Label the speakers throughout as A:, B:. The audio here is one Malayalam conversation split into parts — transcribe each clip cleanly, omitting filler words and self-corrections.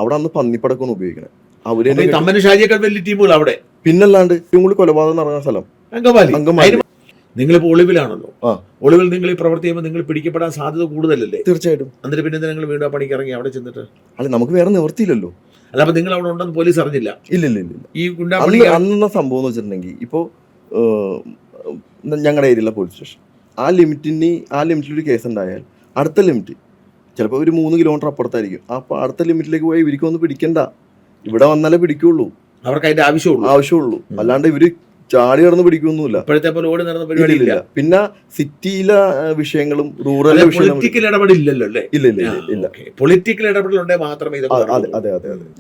A: അവിടെ അന്ന് പന്നിപ്പടക്കൊന്നും ഉപയോഗിക്കണേ
B: വലിയ ടീമുകൾ അവിടെ.
A: പിന്നല്ലാണ്ട് ഏറ്റവും കൂടുതൽ കൊലപാതകം നടന്ന സ്ഥലം അങ്കമാലി.
B: നിങ്ങളിപ്പോ ഒളിവിലാണല്ലോ. ഒളിവിൽ നിങ്ങൾ ഈ പ്രവൃത്തി ചെയ്യുമ്പോൾ നിങ്ങൾ പിടിക്കപ്പെടാൻ സാധ്യത കൂടുതലല്ലേ?
A: തീർച്ചയായിട്ടും.
B: എന്നിട്ട് പിന്നെ നിങ്ങൾ വീണ്ടും ആ പണിക്ക് ഇറങ്ങി അവിടെ ചെന്നിട്ട്?
A: അല്ല, നമുക്ക് വേറെ നിവൃത്തിയില്ലല്ലോ.
B: അല്ല, അപ്പൊ നിങ്ങൾ അവിടെ ഉണ്ടെന്ന് പോലീസ് അറിഞ്ഞില്ല?
A: ഇല്ല.
B: ഈ
A: അന്ന സംഭവം എന്ന് വെച്ചിട്ടുണ്ടെങ്കിൽ ഇപ്പോൾ ഞങ്ങളുടെ ഏരിയയിലെ പോലീസ് സ്റ്റേഷൻ ആ ലിമിറ്റിലൊരു കേസ് ഉണ്ടായാൽ അടുത്ത ലിമിറ്റ് ചിലപ്പോൾ ഒരു 3 കിലോമീറ്റർ അപ്പുറത്തായിരിക്കും. അപ്പോൾ അടുത്ത ലിമിറ്റിലേക്ക് പോയി ഇവർക്കൊന്നും പിടിക്കണ്ട, ഇവിടെ വന്നാലേ പിടിക്കുള്ളൂ.
B: അവർക്ക് അതിന്റെ ആവശ്യമുള്ളൂ.
A: അല്ലാണ്ട് ഇവര് ചാടി കിടന്ന് പിടിക്കൊന്നുമില്ല.
B: ഇപ്പോഴത്തെ പോലെ ഓടി നടന്ന പരിപാടിയില്ല.
A: പിന്നെ സിറ്റിയിലെ വിഷയങ്ങളും റൂറൽ
B: പൊളിറ്റിക്കൽ ഇടപെടില്ലല്ലോ അല്ലേ?
A: ഇല്ല.
B: പൊളിറ്റിക്കൽ ഇടപെടലുണ്ടെങ്കിൽ മാത്രമേ
A: അതെ.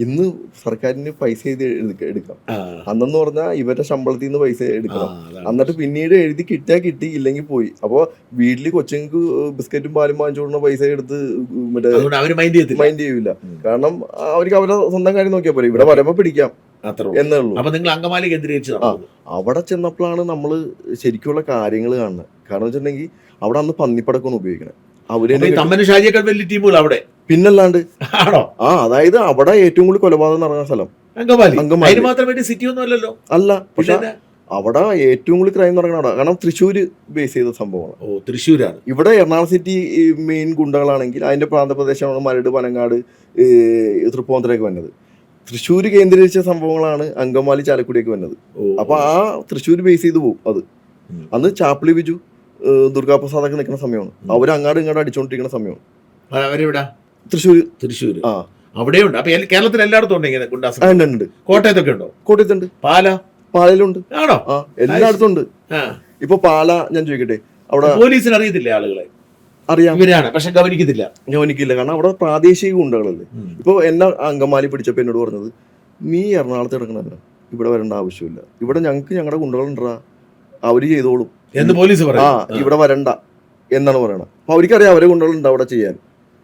A: ഇന്ന് സർക്കാരിന് പൈസ എഴുതി എടുക്കാം. അന്നെന്ന് പറഞ്ഞാൽ ഇവരുടെ ശമ്പളത്തിൽ നിന്ന് പൈസ എടുക്കണം. എന്നിട്ട് പിന്നീട് എഴുതി കിട്ടിയാൽ കിട്ടി, ഇല്ലെങ്കിൽ പോയി. അപ്പോൾ വീട്ടില് കൊച്ചുങ്ങൾക്ക് ബിസ്ക്കറ്റും പാലും വാങ്ങിച്ചു കൊടുക്കുന്ന പൈസ എടുത്ത്
B: മറ്റേ
A: മൈൻഡ് ചെയ്യൂല. കാരണം അവർക്ക് അവരുടെ സ്വന്തം കാര്യം നോക്കിയാൽ പോലെ ഇവിടെ വരുമ്പോ പിടിക്കാം എന്നേ ഉള്ളൂ.
B: അപ്പൊ നിങ്ങൾ അങ്കമാലി കേന്ദ്രീകരിച്ചു
A: അവിടെ ചെന്നപ്പോഴാണ് നമ്മള് ശരിക്കുള്ള കാര്യങ്ങൾ കാണുന്നത്. കാരണം വെച്ചിട്ടുണ്ടെങ്കിൽ അവിടെ അന്ന് പന്നിപ്പടക്കൊന്നും ഉപയോഗിക്കണേ.
B: വലിയ ടീമുകൾ അവിടെ.
A: പിന്നല്ലാണ്ട് അതായത് അവിടെ ഏറ്റവും കൂടുതൽ കൊലപാതകം നടന്ന സ്ഥലം
B: അങ്കമാലി. സിറ്റി ഒന്നും അല്ലല്ലോ.
A: അല്ല, പക്ഷെ അവിടെ ഏറ്റവും കൂടുതൽ ക്രൈം നടക്കണം അവിടെ. കാരണം തൃശ്ശൂര് ബേസ് ചെയ്ത സംഭവമാണ്.
B: തൃശ്ശൂരാണ്.
A: ഇവിടെ എറണാകുളം സിറ്റി മെയിൻ ഗുണ്ടകളാണെങ്കിൽ അതിന്റെ പ്രാന്തപ്രദേശമാണ് മരട്, പനങ്ങാട്, തൃപ്പൂണിത്തുറയൊക്കെ വന്നത്. തൃശ്ശൂർ കേന്ദ്രീകരിച്ച സംഭവങ്ങളാണ് അങ്കമാലി, ചാലക്കുടിയൊക്കെ വന്നത്. അപ്പൊ ആ തൃശ്ശൂർ ബേസ് ചെയ്ത് പോകും. അത് അന്ന് ചാപ്പിളി ബിജു, ദുർഗാപ്രസാദൊക്കെ നിൽക്കുന്ന സമയമാണ്. അവർ അങ്ങാടും ഇങ്ങോട്ട് അടിച്ചോണ്ടിരിക്കുന്ന സമയമാണ്. തൃശ്ശൂർ
B: അവിടെയുണ്ട്. അപ്പൊ കേരളത്തിൽ എല്ലായിടത്തും ഉണ്ട്. കോട്ടയത്തൊക്കെ ഉണ്ടോ?
A: കോട്ടയത്തുണ്ട്. പാലയിലുണ്ട്.
B: ആണോ?
A: എല്ലായിടത്തും ഉണ്ട്. ഇപ്പൊ പാല ഞാൻ ചോദിക്കട്ടെ, അവിടെ
B: പോലീസിന് അറിയത്തില്ലേ? ആളുകളെ
A: അറിയാം,
B: പക്ഷെ ഗവനിക്കില്ല.
A: കാരണം അവിടെ പ്രാദേശിക ഗുണ്ടകളല്ലേ. ഇപ്പൊ എന്നെ അങ്കമാലി പിടിച്ചപ്പോ എന്നോട് പറഞ്ഞത്, നീ എറണാകുളത്ത് കിടക്കണല്ലോ, ഇവിടെ വരേണ്ട ആവശ്യമില്ല, ഇവിടെ ഞങ്ങളുടെ ഗുണ്ടകളുണ്ടാ, അവര് ചെയ്തോളും
B: എന്ന് പോലീസ്
A: ഇവിടെ വരണ്ട എന്നാണ് പറയണത്. അപ്പൊ അവർക്കറിയാം അവരെ ഗുണ്ടകളുണ്ട് അവിടെ ചെയ്യാൻ.